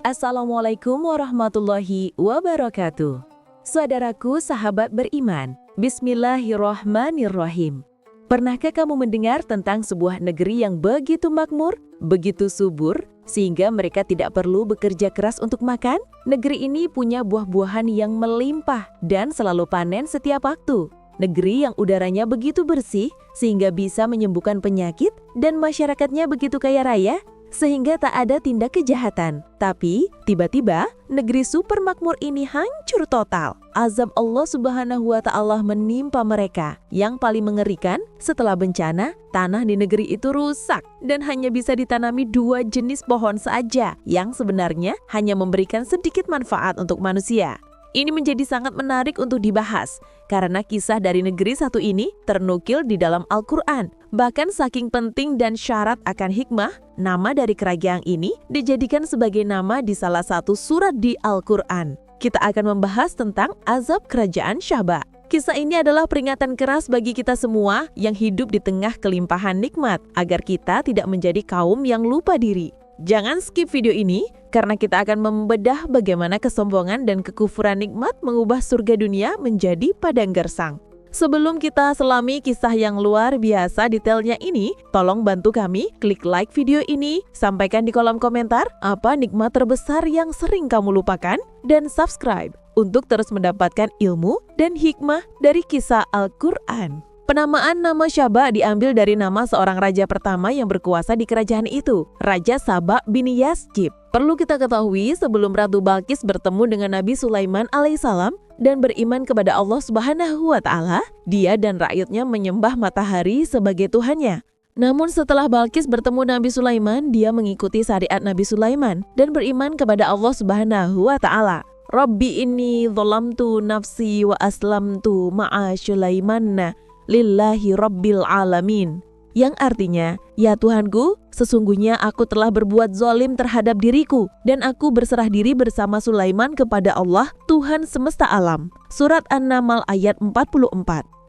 Assalamualaikum warahmatullahi wabarakatuh. Saudaraku, sahabat beriman, Bismillahirrahmanirrahim. Pernahkah kamu mendengar tentang sebuah negeri yang begitu makmur, begitu subur, sehingga mereka tidak perlu bekerja keras untuk makan? Negeri ini punya buah-buahan yang melimpah dan selalu panen setiap waktu. Negeri yang udaranya begitu bersih, sehingga bisa menyembuhkan penyakit, dan masyarakatnya begitu kaya raya, sehingga tak ada tindak kejahatan. Tapi, tiba-tiba, negeri super makmur ini hancur total. Azab Allah Subhanahu wa Ta'ala menimpa mereka. Yang paling mengerikan, setelah bencana, tanah di negeri itu rusak dan hanya bisa ditanami 2 jenis pohon saja, yang sebenarnya hanya memberikan sedikit manfaat untuk manusia. Ini menjadi sangat menarik untuk dibahas, karena kisah dari negeri satu ini ternukil di dalam Al-Quran. Bahkan saking penting dan syarat akan hikmah, nama dari kerajaan ini dijadikan sebagai nama di salah satu surat di Al-Quran. Kita akan membahas tentang azab kerajaan Syaba. Kisah ini adalah peringatan keras bagi kita semua yang hidup di tengah kelimpahan nikmat, agar kita tidak menjadi kaum yang lupa diri. Jangan skip video ini, karena kita akan membedah bagaimana kesombongan dan kekufuran nikmat mengubah surga dunia menjadi padang gersang. Sebelum kita selami kisah yang luar biasa detailnya ini, tolong bantu kami klik like video ini, sampaikan di kolom komentar apa nikmat terbesar yang sering kamu lupakan, dan subscribe untuk terus mendapatkan ilmu dan hikmah dari kisah Al-Quran. Penamaan nama Syaba diambil dari nama seorang raja pertama yang berkuasa di kerajaan itu, Raja Saba bin Yasjib. Perlu kita ketahui, sebelum Ratu Balqis bertemu dengan Nabi Sulaiman alaihissalam dan beriman kepada Allah Subhanahu wa Ta'ala, dia dan rakyatnya menyembah matahari sebagai Tuhannya. Namun setelah Balqis bertemu Nabi Sulaiman, dia mengikuti syariat Nabi Sulaiman dan beriman kepada Allah Subhanahu wa Ta'ala. Rabbi inni dzalamtu nafsi wa aslamtu ma'a Sulaimanna lillahi rabbil alamin, yang artinya, ya Tuhanku, sesungguhnya aku telah berbuat zalim terhadap diriku dan aku berserah diri bersama Sulaiman kepada Allah, Tuhan semesta alam. Surat An-Naml ayat 44.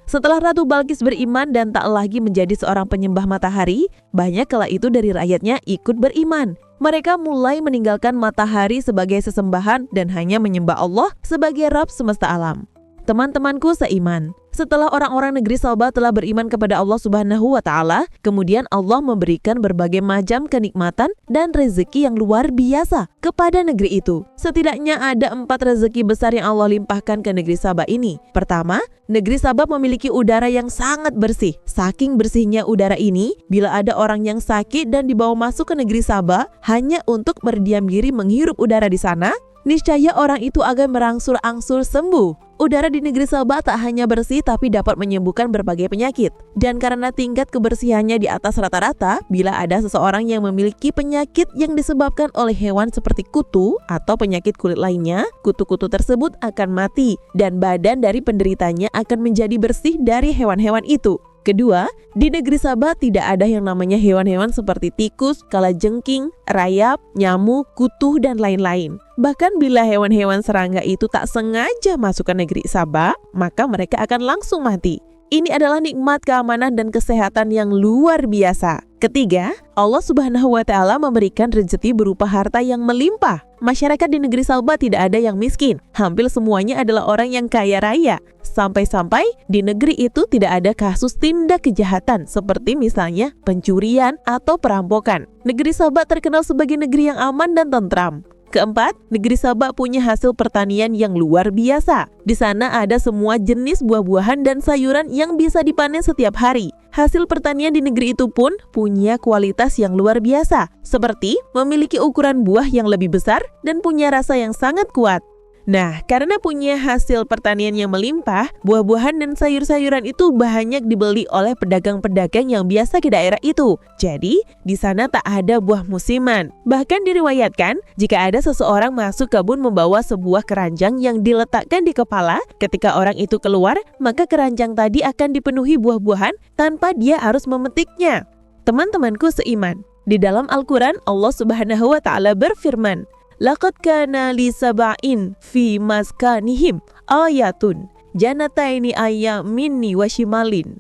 Setelah Ratu Balqis beriman dan tak lagi menjadi seorang penyembah matahari, banyak kala itu dari rakyatnya ikut beriman. Mereka mulai meninggalkan matahari sebagai sesembahan dan hanya menyembah Allah sebagai Rabb semesta alam. Teman-temanku seiman, setelah orang-orang negeri Saba telah beriman kepada Allah Subhanahu wa Ta'ala, kemudian Allah memberikan berbagai macam kenikmatan dan rezeki yang luar biasa kepada negeri itu. Setidaknya ada 4 rezeki besar yang Allah limpahkan ke negeri Saba ini. Pertama, negeri Saba memiliki udara yang sangat bersih. Saking bersihnya udara ini, bila ada orang yang sakit dan dibawa masuk ke negeri Saba hanya untuk berdiam diri menghirup udara di sana, niscaya orang itu akan berangsur-angsur sembuh. Udara di negeri Saba tak hanya bersih tapi dapat menyembuhkan berbagai penyakit. Dan karena tingkat kebersihannya di atas rata-rata, bila ada seseorang yang memiliki penyakit yang disebabkan oleh hewan seperti kutu atau penyakit kulit lainnya, kutu-kutu tersebut akan mati dan badan dari penderitanya akan menjadi bersih dari hewan-hewan itu. Kedua, di negeri Saba tidak ada yang namanya hewan-hewan seperti tikus, kalajengking, rayap, nyamuk, kutu, dan lain-lain. Bahkan bila hewan-hewan serangga itu tak sengaja masuk ke negeri Saba, maka mereka akan langsung mati. Ini adalah nikmat keamanan dan kesehatan yang luar biasa. Ketiga, Allah Subhanahu wa Ta'ala memberikan rezeki berupa harta yang melimpah. Masyarakat di negeri Saba tidak ada yang miskin. Hampir semuanya adalah orang yang kaya raya. Sampai-sampai di negeri itu tidak ada kasus tindak kejahatan seperti misalnya pencurian atau perampokan. Negeri Saba terkenal sebagai negeri yang aman dan tentram. Keempat, negeri Saba punya hasil pertanian yang luar biasa. Di sana ada semua jenis buah-buahan dan sayuran yang bisa dipanen setiap hari. Hasil pertanian di negeri itu pun punya kualitas yang luar biasa, seperti memiliki ukuran buah yang lebih besar dan punya rasa yang sangat kuat. Nah, karena punya hasil pertanian yang melimpah, buah-buahan dan sayur-sayuran itu banyak dibeli oleh pedagang-pedagang yang biasa ke daerah itu. Jadi, di sana tak ada buah musiman. Bahkan diriwayatkan, jika ada seseorang masuk kebun membawa sebuah keranjang yang diletakkan di kepala, ketika orang itu keluar, maka keranjang tadi akan dipenuhi buah-buahan tanpa dia harus memetiknya. Teman-temanku seiman, di dalam Al-Quran Allah Subhanahu wa Ta'ala berfirman, Laqad kana li sab'in fi maskanihim ayatun janataini ayyaminni wa shimalin.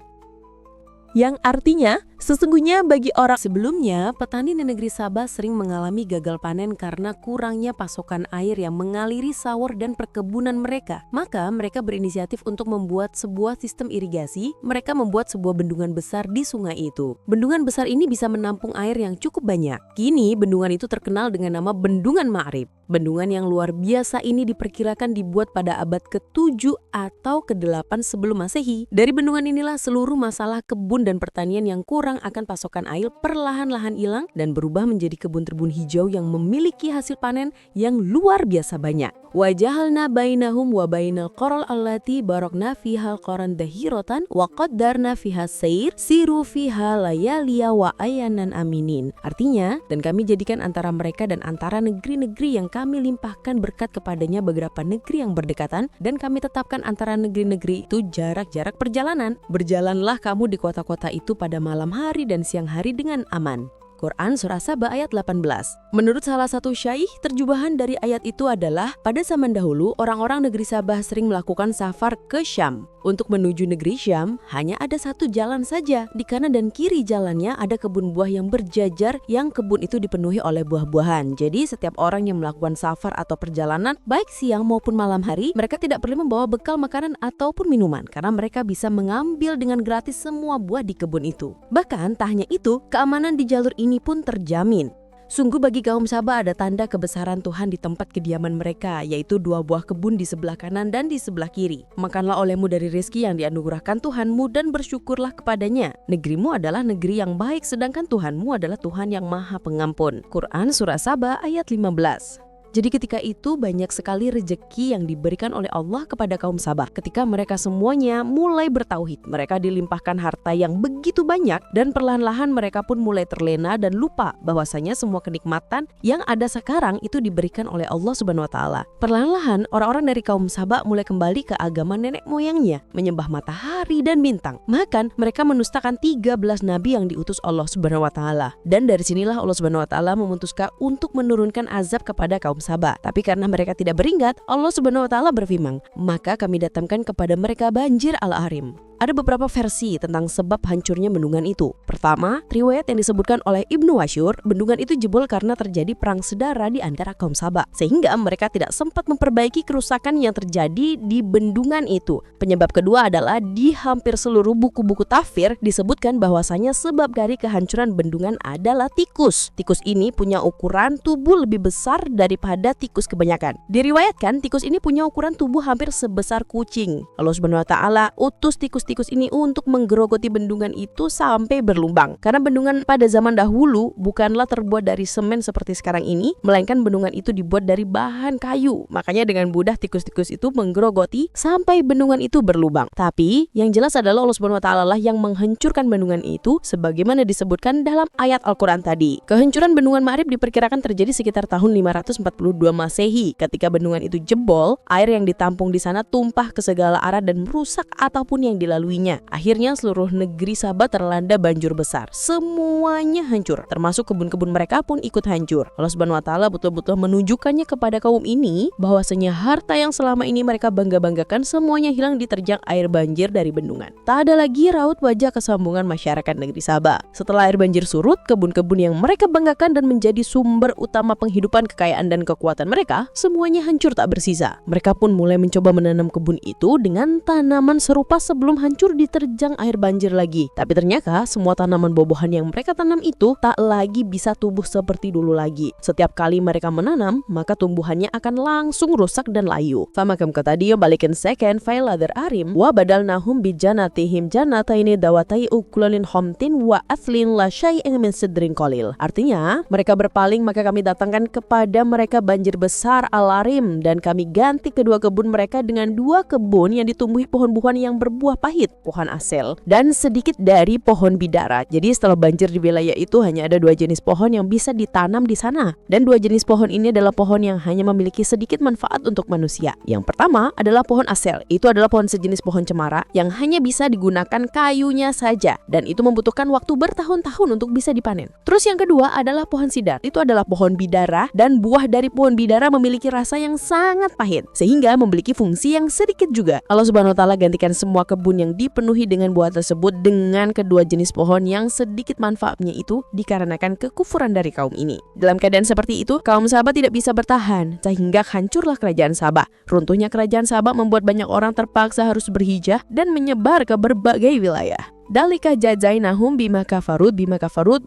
Yang artinya, Sesungguhnya bagi orang Sebelumnya, petani di negeri Sabah sering mengalami gagal panen karena kurangnya pasokan air yang mengaliri sawah dan perkebunan mereka. Maka mereka berinisiatif untuk membuat sebuah sistem irigasi. Mereka membuat sebuah bendungan besar di sungai itu. Bendungan besar ini bisa menampung air yang cukup banyak. Kini bendungan itu terkenal dengan nama Bendungan Ma'rib. Bendungan yang luar biasa ini diperkirakan dibuat pada abad ke-7 atau ke-8 sebelum Masehi. Dari bendungan inilah seluruh masalah kebun dan pertanian yang kurang akan pasokan air perlahan-lahan hilang dan berubah menjadi kebun-kebun hijau yang memiliki hasil panen yang luar biasa banyak. Wajahalna bainahum wa bainal qoral allati barokna fihal qoran dahirotan wa qaddarna fiha sayr siru fiha layaliya wa ayanan aminin. Artinya, dan kami jadikan antara mereka dan antara negeri-negeri yang kami limpahkan berkat kepadanya beberapa negeri yang berdekatan, dan kami tetapkan antara negeri-negeri itu jarak-jarak perjalanan. Berjalanlah kamu di kota-kota itu pada malam hari dan siang hari dengan aman. Quran Surah Sabah ayat 18. Menurut salah satu syaikh, terjemahan dari ayat itu adalah pada zaman dahulu orang-orang negeri Sabah sering melakukan safar ke Syam. Untuk menuju negeri Syam hanya ada satu jalan saja. Di kanan dan kiri jalannya ada kebun buah yang berjajar, yang kebun itu dipenuhi oleh buah-buahan. Jadi setiap orang yang melakukan safar atau perjalanan baik siang maupun malam hari, mereka tidak perlu membawa bekal makanan ataupun minuman karena mereka bisa mengambil dengan gratis semua buah di kebun itu. Bahkan tak hanya itu, keamanan di jalur ini pun terjamin. Sungguh bagi kaum Sabah ada tanda kebesaran Tuhan di tempat kediaman mereka, yaitu 2 buah kebun di sebelah kanan dan di sebelah kiri. Makanlah olehmu dari rezeki yang dianugerahkan Tuhanmu dan bersyukurlah kepadanya. Negerimu adalah negeri yang baik, sedangkan Tuhanmu adalah Tuhan yang Maha Pengampun. Quran Surah Sabah ayat 15. Jadi ketika itu banyak sekali rejeki yang diberikan oleh Allah kepada kaum Sabah. Ketika mereka semuanya mulai bertauhid, mereka dilimpahkan harta yang begitu banyak dan perlahan-lahan mereka pun mulai terlena dan lupa bahwasanya semua kenikmatan yang ada sekarang itu diberikan oleh Allah Subhanahu wa taala. Perlahan-lahan orang-orang dari kaum Sabah mulai kembali ke agama nenek moyangnya, menyembah matahari dan bintang. Bahkan mereka menustakan 13 nabi yang diutus Allah Subhanahu wa taala. Dan dari sinilah Allah Subhanahu wa taala memutuskan untuk menurunkan azab kepada kaum Sabah. Tapi karena mereka tidak beringat, Allah Subhanahu wa taala berfirman, "Maka kami datangkan kepada mereka banjir al-arim." Ada beberapa versi tentang sebab hancurnya bendungan itu. Pertama, riwayat yang disebutkan oleh Ibnu Wasyur, bendungan itu jebol karena terjadi perang sedara di antara kaum Sabah, sehingga mereka tidak sempat memperbaiki kerusakan yang terjadi di bendungan itu. Penyebab kedua adalah di hampir seluruh buku-buku tafsir disebutkan bahwasanya sebab dari kehancuran bendungan adalah tikus. Tikus ini punya ukuran tubuh lebih besar daripada tikus kebanyakan. Diriwayatkan tikus ini punya ukuran tubuh hampir sebesar kucing. Allah Subhanahu wa taala utus tikus ini untuk menggerogoti bendungan itu sampai berlubang. Karena bendungan pada zaman dahulu bukanlah terbuat dari semen seperti sekarang ini, melainkan bendungan itu dibuat dari bahan kayu. Makanya dengan mudah tikus-tikus itu menggerogoti sampai bendungan itu berlubang. Tapi yang jelas adalah Allah Subhanahu wa taala lah yang menghancurkan bendungan itu sebagaimana disebutkan dalam ayat Al-Qur'an tadi. Kehancuran bendungan Ma'rib diperkirakan terjadi sekitar tahun 542 Masehi. Ketika bendungan itu jebol, air yang ditampung di sana tumpah ke segala arah dan merusak ataupun yang dilaluinya. Akhirnya seluruh negeri Sabah terlanda banjir besar. Semuanya hancur, termasuk kebun-kebun mereka pun ikut hancur. Allah Subhanahu wa taala betul-betul menunjukkannya kepada kaum ini bahwasanya harta yang selama ini mereka bangga-banggakan semuanya hilang diterjang air banjir dari bendungan. Tak ada lagi raut wajah kesambungan masyarakat negeri Sabah. Setelah air banjir surut, kebun-kebun yang mereka banggakan dan menjadi sumber utama penghidupan, kekayaan dan kekuatan mereka, semuanya hancur tak bersisa. Mereka pun mulai mencoba menanam kebun itu dengan tanaman serupa sebelum hancur diterjang air banjir lagi. Tapi ternyata semua tanaman buah-buahan yang mereka tanam itu tak lagi bisa tumbuh seperti dulu lagi. Setiap kali mereka menanam, maka tumbuhannya akan langsung rusak dan layu. Famakam kata dia balikin second file ladar arim wa badalnahum bijanatihim janataini dawatai ukulin homtin wa aslin la syai'in min sidrin qalil. Artinya, mereka berpaling maka kami datangkan kepada mereka banjir besar al-arim dan kami ganti kedua kebun mereka dengan 2 kebun yang ditumbuhi pohon-buahan yang berbuah pahit, pohon asel, dan sedikit dari pohon bidara. Jadi setelah banjir di wilayah itu hanya ada 2 jenis pohon yang bisa ditanam di sana. Dan 2 jenis pohon ini adalah pohon yang hanya memiliki sedikit manfaat untuk manusia. Yang pertama adalah pohon asel. Itu adalah pohon sejenis pohon cemara yang hanya bisa digunakan kayunya saja. Dan itu membutuhkan waktu bertahun-tahun untuk bisa dipanen. Terus yang kedua adalah pohon sidar. Itu adalah pohon bidara dan buah dari pohon bidara memiliki rasa yang sangat pahit. Sehingga memiliki fungsi yang sedikit juga. Allah Subhanahu wa taala gantikan semua kebun yang dipenuhi dengan buah tersebut dengan kedua jenis pohon yang sedikit manfaatnya itu dikarenakan kekufuran dari kaum ini. Dalam keadaan seperti itu, kaum Sabah tidak bisa bertahan sehingga hancurlah kerajaan Sabah. Runtuhnya kerajaan Sabah membuat banyak orang terpaksa harus berhijrah dan menyebar ke berbagai wilayah. Dalika jazainahum bima kafarud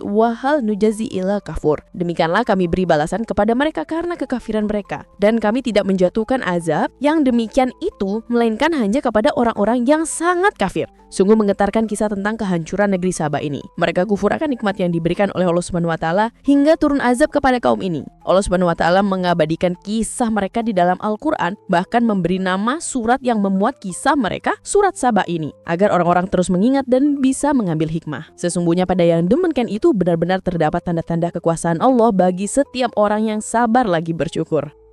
wahal nujazi ila kafur. Demikianlah kami beri balasan kepada mereka karena kekafiran mereka. Dan kami tidak menjatuhkan azab yang demikian itu melainkan hanya kepada orang-orang yang sangat kafir. Sungguh menggetarkan kisah tentang kehancuran negeri Sabah ini. Mereka kufur akan nikmat yang diberikan oleh Allah Subhanahu wa taala hingga turun azab kepada kaum ini. Allah Subhanahu wa taala mengabadikan kisah mereka di dalam Al-Qur'an, bahkan memberi nama surat yang memuat kisah mereka, surat Sabah ini, agar orang-orang terus mengingat dan bisa mengambil hikmah. Sesungguhnya pada yang demikian itu benar-benar terdapat tanda-tanda kekuasaan Allah bagi setiap orang yang sabar lagi bersyukur.